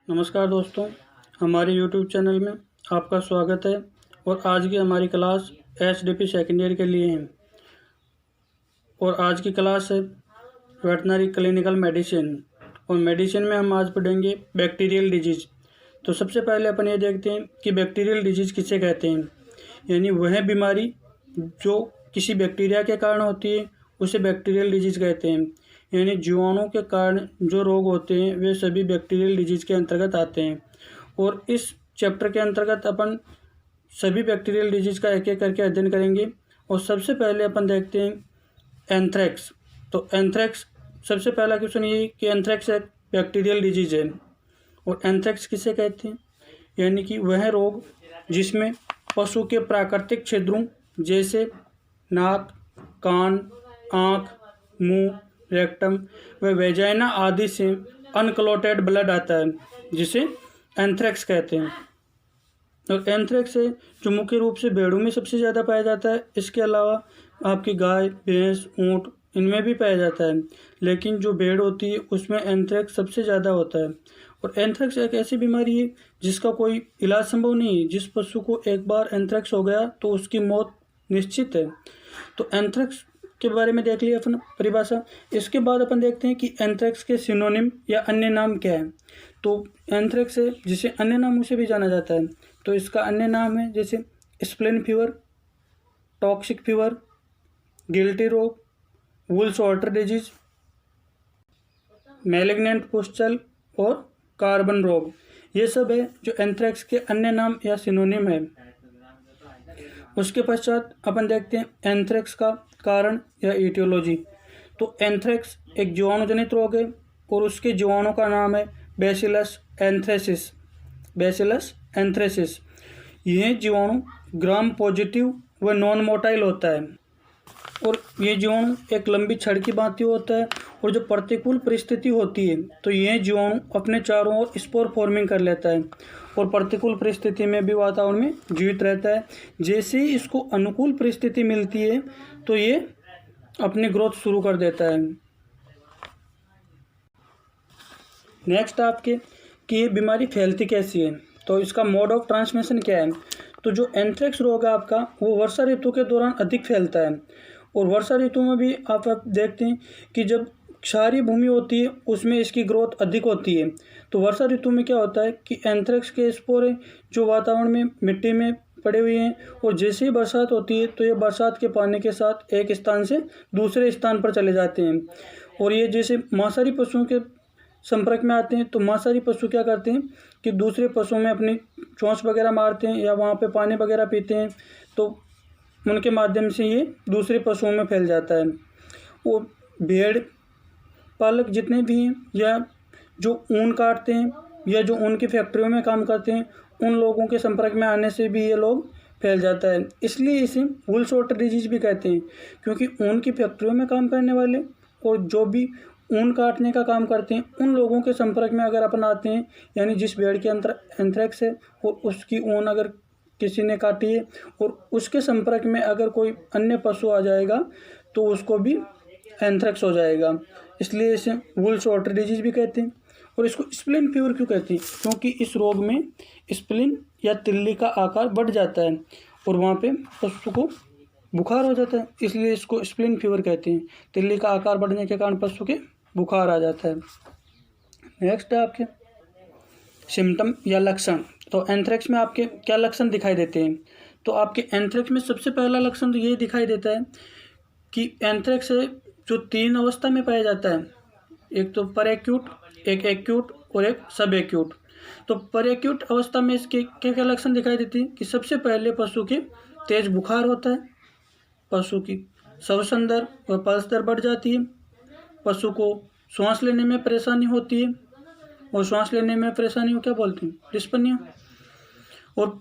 नमस्कार दोस्तों, हमारे YouTube चैनल में आपका स्वागत है। और आज की हमारी क्लास HDP सेकेंड ईयर के लिए है। और आज की क्लास है वेटनरी क्लिनिकल मेडिसिन। और मेडिसिन में हम आज पढ़ेंगे बैक्टीरियल डिजीज़। तो सबसे पहले अपन ये देखते हैं कि बैक्टीरियल डिजीज़ किसे कहते हैं। यानी वह बीमारी जो किसी बैक्टीरिया के कारण होती है उसे बैक्टीरियल डिजीज़ कहते हैं। यानी जीवाणु के कारण जो रोग होते हैं वे सभी बैक्टीरियल डिजीज़ के अंतर्गत आते हैं। और इस चैप्टर के अंतर्गत अपन सभी बैक्टीरियल डिजीज़ का एक एक करके अध्ययन करेंगे। और सबसे पहले अपन देखते हैं एंथ्रेक्स। तो एंथ्रेक्स, सबसे पहला क्वेश्चन ये कि एंथ्रेक्स एक बैक्टीरियल डिजीज़ है। और एंथ्रेक्स किसे कहते हैं, यानी कि वह रोग जिसमें पशु के प्राकृतिक छिद्रों जैसे नाक, कान, आँख, मुंह, रेक्टम व वेजाइना आदि से अनक्लोटेड ब्लड आता है, जिसे एंथ्रेक्स कहते हैं। और एंथ्रेक्स है जो मुख्य रूप से भेड़ों में सबसे ज़्यादा पाया जाता है। इसके अलावा आपकी गाय, भैंस, ऊँट इनमें भी पाया जाता है, लेकिन जो भेड़ होती है उसमें एंथ्रेक्स सबसे ज़्यादा होता है। और एंथ्रेक्स एक ऐसी बीमारी है जिसका कोई इलाज संभव नहीं है। जिस पशु को एक बार एंथ्रेक्स हो गया तो उसकी मौत निश्चित है। तो एंथ्रेक्स के बारे में देख लिया अपन परिभाषा। इसके बाद अपन देखते हैं कि एंथ्रेक्स के सिनोनिम या अन्य नाम क्या है। तो एंथ्रेक्स है जिसे अन्य नामों से भी जाना जाता है। तो इसका अन्य नाम है जैसे spleen fever, toxic fever, guilty रोग, वुल्स वाटर डिजीज, मैलिग्नेंट पुस्टल और कार्बन रोग। ये सब है जो एंथ्रेक्स के अन्य नाम या सिनोनिम है। उसके पश्चात अपन देखते हैं एंथ्रेक्स का कारण या ईटियोलॉजी। तो एंथ्रेक्स एक जीवाणुजनित रोग है और उसके जीवाणु का नाम है बैसिलस एंथ्रेसिस। बैसिलस एंथ्रेसिस यह जीवाणु ग्राम पॉजिटिव व नॉन मोटाइल होता है। और ये जीवाणु एक लंबी छड़ की भांति होता है। और जो प्रतिकूल परिस्थिति होती है तो यह जीवाणु अपने चारों ओर स्पोर फॉर्मिंग कर लेता है और प्रतिकूल परिस्थिति में भी वातावरण में जीवित रहता है। जैसे ही इसको अनुकूल परिस्थिति मिलती है तो ये अपनी ग्रोथ शुरू कर देता है। नेक्स्ट आपके कि ये बीमारी फैलती कैसी है, तो इसका मोड ऑफ ट्रांसमिशन क्या है। तो जो एंथ्रेक्स रोग है आपका वो वर्षा ऋतु के दौरान अधिक फैलता है। और वर्षा ऋतु में भी आप देखते हैं कि जब क्षारीय भूमि होती है उसमें इसकी ग्रोथ अधिक होती है। तो वर्षा ऋतु में क्या होता है कि एंथ्रेक्स के स्पोर जो वातावरण में मिट्टी में पड़े हुए हैं और जैसे ही बरसात होती है तो ये बरसात के पानी के साथ एक स्थान से दूसरे स्थान पर चले जाते हैं। और ये जैसे मांसाहारी पशुओं के संपर्क में आते हैं तो मांसाहारी पशु क्या करते हैं कि दूसरे पशुओं में अपनी चोंच वगैरह मारते हैं या वहाँ पे पानी वगैरह पीते हैं, तो उनके माध्यम से ये दूसरे पशुओं में फैल जाता है। और भेड़ पालक जितने भी हैं या जो ऊन काटते हैं या जो ऊन की फैक्ट्रियों में काम करते हैं उन लोगों के संपर्क में आने से भी ये लोग फैल जाता है। इसलिए इसे वुल्स वाटर डिजीज भी कहते हैं, क्योंकि ऊन की फैक्ट्रियों में काम करने वाले और जो भी ऊन काटने का काम करते हैं उन लोगों के संपर्क में अगर अपन आते हैं, यानी जिस भेड़ के अंदर एंथ्रेक्स है और उसकी ऊन अगर किसी ने काटी है और उसके संपर्क में अगर कोई अन्य पशु आ जाएगा तो उसको भी एंथ्रेक्स हो जाएगा। इसलिए इसे वुल्स वाटर डिजीज भी कहते हैं। और इसको स्प्लेन फीवर क्यों कहते हैं, क्योंकि इस रोग में स्प्लिन या तिल्ली का आकार बढ़ जाता है और वहाँ पे पशु को बुखार हो जाता है, इसलिए इसको स्प्लिन फीवर कहते हैं। तिल्ली का आकार बढ़ने के कारण पशु के बुखार आ जाता है। नेक्स्ट है आपके सिम्टम या लक्षण। तो एंथ्रेक्स में आपके क्या लक्षण दिखाई देते हैं। तो आपके एंथ्रेक्स में सबसे पहला लक्षण तो यही दिखाई देता है कि एंथ्रेक्स जो 3 अवस्था में पाया जाता है, एक तो पर एक्यूट, एक एक्यूट और एक सब एक्यूट। तो पर एक्यूट अवस्था में इसके क्या क्या लक्षण दिखाई देते हैं कि सबसे पहले पशु के तेज बुखार होता है, पशु की श्वसन दर व पल्स दर बढ़ जाती है, पशु को श्वास लेने में परेशानी होती है और श्वास लेने में परेशानी को क्या बोलते हैं, डिस्पनिया। और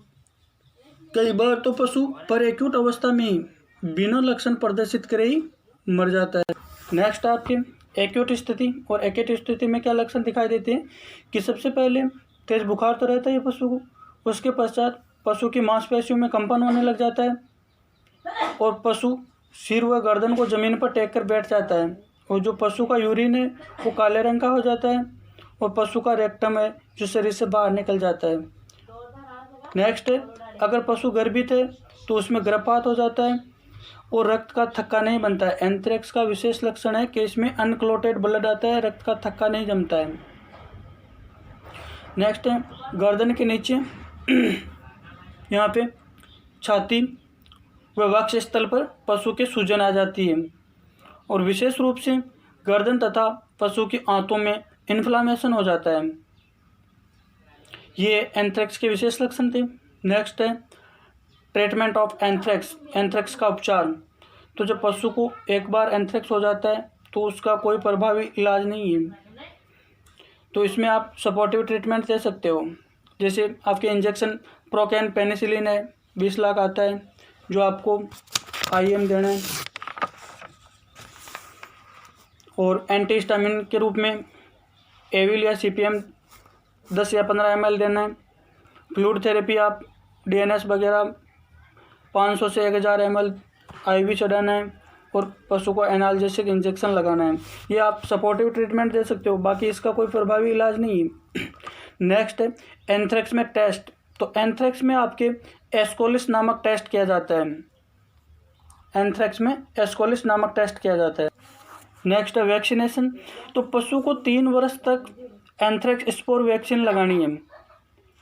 कई बार तो पशु पर एक्यूट अवस्था में ही बिना लक्षण प्रदर्शित करे ही मर जाता है। नेक्स्ट आपके एक्यूट स्थिति। और एक्यूट स्थिति में क्या लक्षण दिखाई देते हैं कि सबसे पहले तेज बुखार तो रहता है पशु को, उसके पश्चात पशु की मांसपेशियों में कंपन होने लग जाता है और पशु सिर व गर्दन को जमीन पर टेक कर बैठ जाता है और जो पशु का यूरिन है वो काले रंग का हो जाता है और पशु का रेक्टम है जो शरीर से बाहर निकल जाता है। नेक्स्ट है, अगर पशु गर्भित है तो उसमें गर्भपात हो जाता है और रक्त का थक्का नहीं बनता है। एंथ्रेक्स का विशेष लक्षण है कि इसमें अनक्लोटेड ब्लड आता है, रक्त का थक्का नहीं जमता है। नेक्स्ट है, गर्दन के नीचे यहाँ पे छाती व वक्ष स्थल पर पशु के सूजन आ जाती है और विशेष रूप से गर्दन तथा पशु की आंतों में इन्फ्लामेशन हो जाता है। ये एंथ्रेक्स के विशेष लक्षण थे। नेक्स्ट है ट्रीटमेंट ऑफ एंथ्रेक्स, एंथ्रेक्स का उपचार। तो जब पशु को एक बार एंथ्रेक्स हो जाता है तो उसका कोई प्रभावी इलाज नहीं है, तो इसमें आप सपोर्टिव ट्रीटमेंट दे सकते हो। जैसे आपके इंजेक्शन प्रोकैन पेनिसिलिन है, 20 लाख आता है, जो आपको IM देना है, और एंटीहिस्टामिन के रूप में एविल या CPM 10 या 15 ml देना है। फ्लूइड थेरेपी आप DNS वगैरह 500 से 1000 ml IV चढ़ाना है और पशु को एनाल्जेसिक इंजेक्शन लगाना है। ये आप सपोर्टिव ट्रीटमेंट दे सकते हो, बाकी इसका कोई प्रभावी इलाज नहीं है। नेक्स्ट है एंथ्रेक्स में टेस्ट। तो एंथ्रेक्स में आपके एस्कोलिस नामक टेस्ट किया जाता है। एंथ्रेक्स में एस्कोलिस नामक टेस्ट किया जाता है। नेक्स्ट है वैक्सीनेशन। तो पशु को 3 वर्ष तक एंथ्रेक्स स्पोर वैक्सीन लगानी है।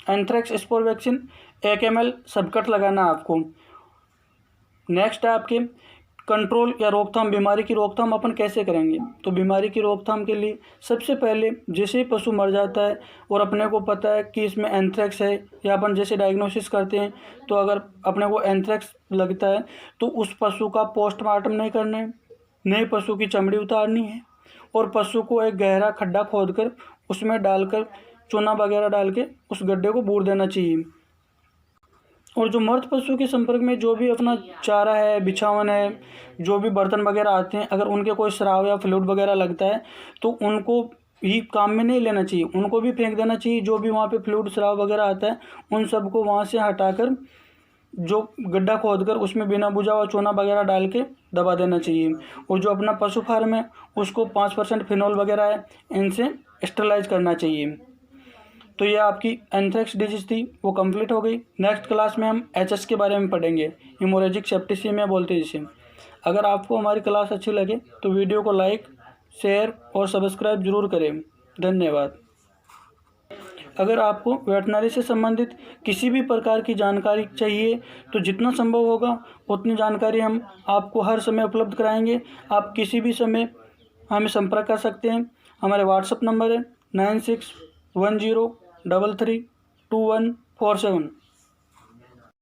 एंथ्रेक्स स्पोर वैक्सीन 1 ml सबकट लगाना है आपको। नेक्स्ट है आपके कंट्रोल या रोकथाम। बीमारी की रोकथाम अपन कैसे करेंगे? तो बीमारी की रोकथाम के लिए सबसे पहले जैसे ही पशु मर जाता है और अपने को पता है कि इसमें एंथ्रेक्स है, या अपन जैसे डायग्नोसिस करते हैं, तो अगर अपने को एंथ्रेक्स लगता है तो उस पशु का पोस्टमार्टम नहीं करना है, नए पशु की चमड़ी उतारनी है और पशु को एक गहरा खड्डा खोदकर उसमें डालकर चूना वगैरह डाल के उस गड्ढे को बूर देना चाहिए। और जो मृत पशु के संपर्क में जो भी अपना चारा है, बिछावन है, जो भी बर्तन वगैरह आते हैं, अगर उनके कोई स्राव या फ्लूइड वगैरह लगता है तो उनको ही काम में नहीं लेना चाहिए, उनको भी फेंक देना चाहिए। जो भी वहाँ पे फ्लूइड स्राव वगैरह आता है उन सबको वहाँ से हटाकर जो गड्ढा खोदकर उसमें बिना बुझा हुआ चूना वगैरह डाल के दबा देना चाहिए। और जो अपना पशु फार्म है उसको 5% फिनॉल वगैरह है, इनसे स्टरलाइज करना चाहिए। तो ये आपकी एंथ्रेक्स डिजीज थी, वो कंप्लीट हो गई। नेक्स्ट क्लास में हम HS के बारे में पढ़ेंगे, हेमोरेजिक सेप्टिसिमिया बोलते हैं जिसे। अगर आपको हमारी क्लास अच्छी लगे तो वीडियो को लाइक, शेयर और सब्सक्राइब जरूर करें। धन्यवाद। अगर आपको वेटनरी से संबंधित किसी भी प्रकार की जानकारी चाहिए तो जितना संभव होगा उतनी जानकारी हम आपको हर समय उपलब्ध कराएंगे। आप किसी भी समय हमें संपर्क कर सकते हैं। हमारे व्हाट्सएप नंबर है 9610332147।